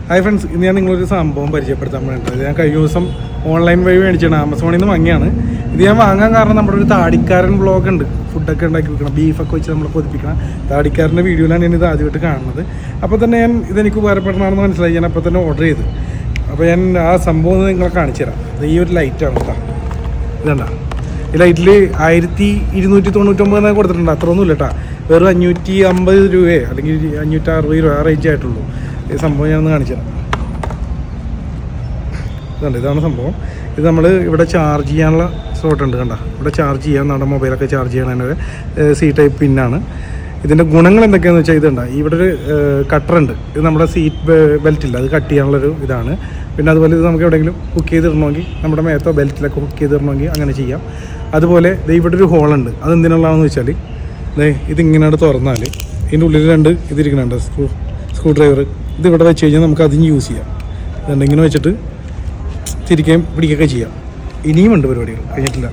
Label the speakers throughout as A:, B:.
A: Hi friends, ഇന്ന് ഞാൻ നിങ്ങളൊരു സംഭവം പരിചയപ്പെടുത്താൻ വേണ്ടിയിട്ട് ഇത് ഞാൻ കഴിഞ്ഞ ദിവസം ഓൺലൈൻ വഴി മേടിച്ചാണ്, ആമസോണിൽ നിന്ന് വാങ്ങിയാണ്. ഇത് ഞാൻ വാങ്ങാൻ കാരണം നമ്മുടെ ഒരു താടിക്കാരൻ വ്ളോഗ് ഉണ്ട്, ഫുഡൊക്കെ ഉണ്ടാക്കി വെക്കണം, ബീഫൊക്കെ വെച്ച് നമ്മൾ കൊതിപ്പിക്കണം. താടിക്കാരൻ്റെ വീഡിയോയിലാണ് ഞാൻ ഇത് ആദ്യമായിട്ട് കാണുന്നത്. അപ്പോൾ തന്നെ ഞാൻ ഇതെനിക്ക് ഉപകാരപ്പെടണമെന്ന് മനസ്സിലായി, ഞാൻ അപ്പോൾ തന്നെ ഓർഡർ ചെയ്ത്. അപ്പോൾ ഞാൻ ആ സംഭവം നിങ്ങളെ കാണിച്ചു തരാം. ഈ ഒരു ലൈറ്റാണ് കേട്ടോ, ഇതണ്ട. ഈ ലൈറ്റിൽ 1299 കൊടുത്തിട്ടുണ്ട്, അത്രയൊന്നുമില്ല കേട്ടോ. വെറും 550 രൂപയോ അല്ലെങ്കിൽ 560 രൂപ ആ റേഞ്ച് ആയിട്ടുള്ളൂ. ഈ സംഭവം ഞാനൊന്ന് കാണിച്ചു തരാം. ഇതുണ്ട്, ഇതാണ് സംഭവം. ഇത് നമ്മൾ ഇവിടെ ചാർജ് ചെയ്യാനുള്ള സ്ലോട്ട് ഉണ്ട്, കണ്ട. ഇവിടെ ചാർജ് ചെയ്യാൻ, നമ്മുടെ മൊബൈലൊക്കെ ചാർജ് ചെയ്യണതിന് സി ടൈപ്പ് പിന്നാണ്. ഇതിൻ്റെ ഗുണങ്ങൾ എന്തൊക്കെയാണെന്ന് വെച്ചാൽ ഇതുണ്ട്, ഇവിടെ ഒരു കട്ടറുണ്ട്. ഇത് നമ്മുടെ സീറ്റ് ബെൽറ്റില്ല, അത് കട്ട് ചെയ്യാനുള്ളൊരു ഇതാണ്. പിന്നെ അതുപോലെ ഇത് നമുക്ക് എവിടെയെങ്കിലും ഹുക്ക് ചെയ്തിടണമെങ്കിൽ, നമ്മുടെ മേത്തോ ബെൽറ്റിലൊക്കെ ഹുക്ക് ചെയ്തിടണമെങ്കിൽ അങ്ങനെ ചെയ്യാം. അതുപോലെ ഇവിടെ ഒരു ഹോളുണ്ട്, അത് എന്തിനുള്ളതാണെന്ന് വെച്ചാൽ ഇതിങ്ങനെയാണ് തുറന്നാൽ ഇതിൻ്റെ ഉള്ളിൽ 2 ഇതിരിക്കുന്നുണ്ട്, സ്ക്രൂ ഡ്രൈവർ. ഇതിവിടെ വെച്ച് കഴിഞ്ഞാൽ നമുക്ക് അതിന് യൂസ് ചെയ്യാം. ഇതുണ്ടെങ്കിലും വെച്ചിട്ട് തിരിക്കുകയും പിടിക്കുകയൊക്കെ ചെയ്യാം. ഇനിയുമുണ്ട് പരിപാടികൾ, കഴിഞ്ഞിട്ടില്ല.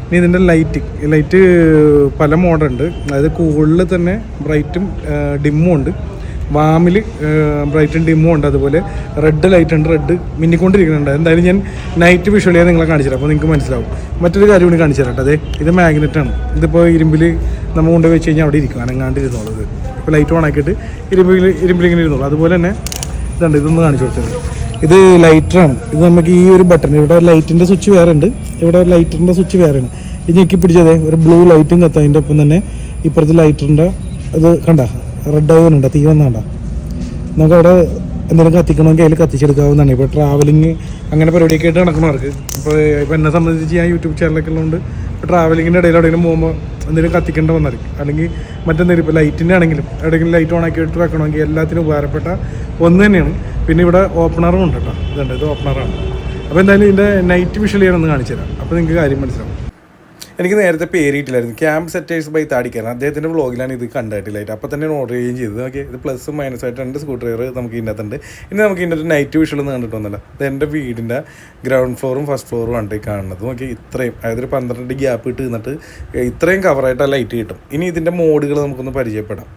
A: ഇനി ഇതിൻ്റെ ലൈറ്റ് പല മോഡലുണ്ട്. അതായത് കൂളിൽ തന്നെ ബ്രൈറ്റും ഡിമ്മും ഉണ്ട്, വാമിൽ ബ്രൈറ്റും ഡിമ്മും ഉണ്ട്. അതുപോലെ റെഡ് ലൈറ്റ് ഉണ്ട്, റെഡ് മിന്നിക്കൊണ്ടിരിക്കുന്നുണ്ട്. എന്തായാലും ഞാൻ നൈറ്റ് വിഷ്വലിയാണ് നിങ്ങളെ കാണിച്ചു തരാം, അപ്പോൾ നിങ്ങൾക്ക് മനസ്സിലാവും. മറ്റൊരു കാര്യം കൂടി കാണിച്ചു തരാം. അതെ, ഇത് മാഗ്നറ്റാണ്. ഇതിപ്പോൾ ഇരുമ്പിൽ നമ്മൾ കൊണ്ടുപോയി വെച്ച് കഴിഞ്ഞാൽ അവിടെ ഇരിക്കും, അനങ്ങാണ്ട് ഇരുന്നോളൂ. ഇപ്പോൾ ലൈറ്റ് ഓൺ ആക്കിയിട്ട് ഇരുമ്പിലിങ്ങനെ ഇരുന്നോളൂ. അതുപോലെ തന്നെ ഇതുണ്ട്, ഇതൊന്ന് കാണിച്ചു കൊടുത്തത്. ഇത് ലൈറ്ററാണ്. ഇത് നമുക്ക് ഈ ഒരു ബട്ടൺ, ഇവിടെ ലൈറ്റിൻ്റെ സ്വിച്ച് വേറെ ഉണ്ട്, ഇവിടെ ലൈറ്ററിൻ്റെ സ്വിച്ച് വേറെയാണ്. ഇത് ഞെക്കി പിടിച്ചതേ ഒരു ബ്ലൂ ലൈറ്റും കത്താം. അതിൻ്റെ ഒപ്പം തന്നെ ഇപ്പുറത്ത് ലൈറ്ററിൻ്റെ ഇത് കണ്ട, റെഡ് ആവുന്നുണ്ട്, തീ വന്നാണ്ട. നമുക്ക് അവിടെ എന്തെങ്കിലും കത്തിക്കണമെങ്കിൽ അതിൽ കത്തിച്ചെടുക്കാവുന്നതാണ്. ഇപ്പോൾ ട്രാവലിങ് അങ്ങനെ പരിപാടിയൊക്കെ ആയിട്ട് നടക്കണവർക്ക്, ഇപ്പോൾ എന്നെ സംബന്ധിച്ച് ഞാൻ യൂട്യൂബ് ചാനലൊക്കെ ഉള്ളതുകൊണ്ട് ഇപ്പോൾ ട്രാവലിങ്ങിൻ്റെ ഇടയിൽ എവിടെയെങ്കിലും പോകുമ്പോൾ എന്തെങ്കിലും കത്തിക്കേണ്ട വന്നാൽ, അല്ലെങ്കിൽ മറ്റെന്തെങ്കിലും ഇപ്പോൾ ലൈറ്റിൻ്റെ ആണെങ്കിലും എവിടെയെങ്കിലും ലൈറ്റ് ഓൺ ആക്കി ഇട്ട് വെക്കണമെങ്കിൽ എല്ലാത്തിനും ഉപകാരപ്പെട്ട ഒന്ന് തന്നെയാണ്. പിന്നെ ഇവിടെ ഓപ്പണറും ഉണ്ട് കേട്ടോ, ഇതുണ്ട്, ഇത് ഓപ്പണറാണ്. അപ്പോൾ എന്തായാലും ഇതിൻ്റെ നൈറ്റ് വിഷ്വൽ ചെയ്യാനൊന്ന് കാണിച്ചു തരാം, അപ്പോൾ നിങ്ങൾക്ക് കാര്യം മനസ്സിലാവും. എനിക്ക് നേരത്തെ പേരിട്ടില്ലായിരുന്നു, ക്യാമ്പ് സെറ്റേഴ്സ് ബൈ താടിക്കാരൻ. അദ്ദേഹത്തിൻ്റെ വ്ളോഗിലാണ് ഇത് കണ്ടിട്ടില്ലായിട്ട്, അപ്പോൾ തന്നെ ഓർഡർ ചെയ്യുകയും ചെയ്തത്. ഓക്കെ, ഇത് പ്ലസും മൈനസ് ആയിട്ട് 2 സ്ക്രൂ ഡ്രൈവർ നമുക്ക് ഇതിനകത്തുണ്ട്. ഇനി നമുക്ക് ഇതിൻ്റെ ഒരു നൈറ്റ് വിഷ്വൽ ഒന്ന് കണ്ടിട്ട് വന്നല്ലോ. ഇത് എൻ്റെ വീടിൻ്റെ ഗ്രൗണ്ട് ഫ്ലോറും ഫസ്റ്റ് ഫ്ലോറും ആണ് കാണുന്നത്. നോക്കി, ഇത്രയും, അതായത് ഒരു 12 ഗ്യാപ്പ് ഇട്ട് നിന്നിട്ട് ഇത്രയും കവറായിട്ട് ആ ലൈറ്റ് കിട്ടും. ഇനി ഇതിൻ്റെ മോഡുകൾ നമുക്കൊന്ന് പരിചയപ്പെടാം.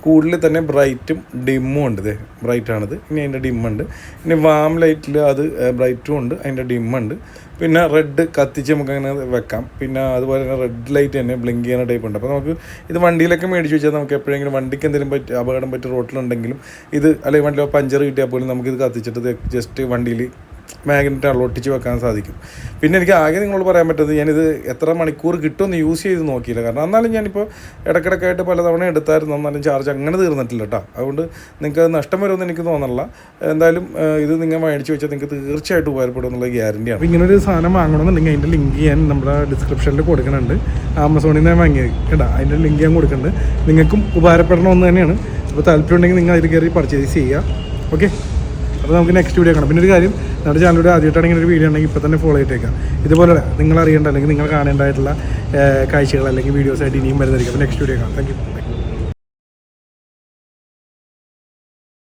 A: കൂടുതൽ തന്നെ ബ്രൈറ്റും ഡിമ്മും ഉണ്ട്. ഇത് ബ്രൈറ്റാണിത്. ഇനി അതിൻ്റെ ഡിമ്മുണ്ട്. ഇനി വാം ലൈറ്റിൽ അത് ബ്രൈറ്റും ഉണ്ട്, അതിൻ്റെ ഡിമ്മുണ്ട്. പിന്നെ റെഡ് കത്തിച്ച് നമുക്ക് അങ്ങനെ വെക്കാം. പിന്നെ അതുപോലെ തന്നെ റെഡ് ലൈറ്റ് തന്നെ ബ്ലിങ്ക് ചെയ്യുന്ന ടൈപ്പ് ഉണ്ട്. അപ്പോൾ നമുക്ക് ഇത് വണ്ടിയിലൊക്കെ മേടിച്ച് വെച്ചാൽ നമുക്ക് എപ്പോഴെങ്കിലും വണ്ടിക്ക് എന്തെങ്കിലും അപകടം പറ്റി റോട്ടിലുണ്ടെങ്കിലും ഇത്, അല്ലെങ്കിൽ വണ്ടിയിൽ പഞ്ചർ കിട്ടിയാൽ പോലും നമുക്കിത് കത്തിച്ചിട്ട് ജസ്റ്റ് വണ്ടിയിൽ മാഗ്നറ്റ് ഒട്ടിച്ച് വെക്കാൻ സാധിക്കും. പിന്നെ എനിക്ക് ആകെ നിങ്ങളോട് പറയാൻ പറ്റുന്നത്, ഞാനിത് എത്ര മണിക്കൂർ കിട്ടുമെന്ന് യൂസ് ചെയ്ത് നോക്കിയില്ല. കാരണം എന്നാലും ഞാനിപ്പോൾ ഇടയ്ക്കിടയ്ക്കായിട്ട് പലതവണ എടുത്തായിരുന്നു, എന്നാലും ചാർജ് അങ്ങനെ തീർന്നിട്ടില്ല കേട്ടോ. അതുകൊണ്ട് നിങ്ങൾക്ക് അത് നഷ്ടം വരുമെന്ന് എനിക്ക് തോന്നുന്നില്ല. എന്തായാലും ഇത് നിങ്ങൾ മേടിച്ച് വെച്ചാൽ നിങ്ങൾക്ക് തീർച്ചയായിട്ടും ഉപകാരപ്പെടും എന്നുള്ള ഗ്യാരണ്ടിയാണ്. അപ്പോൾ ഇങ്ങനൊരു സാധനം വാങ്ങണമെന്നുണ്ടെങ്കിൽ അതിൻ്റെ ലിങ്ക് ഞാൻ നമ്മുടെ ഡിസ്ക്രിപ്ഷനിൽ കൊടുക്കുന്നുണ്ട്. ആമസോണിൽ നിന്ന് വാങ്ങിയത് കേട്ടോ, അതിൻ്റെ ലിങ്ക് ഞാൻ കൊടുക്കുന്നുണ്ട്. നിങ്ങൾക്കും ഉപകാരപ്പെടണമെന്ന് തന്നെയാണ്. അപ്പോൾ താല്പര്യം ഉണ്ടെങ്കിൽ നിങ്ങൾ അതിൽ കയറി പർച്ചേസ് ചെയ്യുക. ഓക്കെ, അപ്പോൾ നമുക്ക് നെക്സ്റ്റ് വീഡിയോ കാണാം. പിന്നെ ഒരു കാര്യം, നമ്മുടെ ചാനലിലൂടെ ആദ്യമായിട്ടാണെങ്കിൽ ഒരു വീഡിയോ ഉണ്ടെങ്കിൽ ഇപ്പോൾ തന്നെ ഫോളോ ചെയ്തേക്കാം. ഇതുപോലെ നിങ്ങൾ അറിയേണ്ട അല്ലെങ്കിൽ നിങ്ങൾ കാണേണ്ടതായിട്ടുള്ള കാഴ്ചകൾ അല്ലെങ്കിൽ വീഡിയോസായിട്ട് ഇനിയും വരുന്നതായിരിക്കും. അപ്പോൾ നെക്സ്റ്റ് വീഡിയോ കാണാം. Thank you.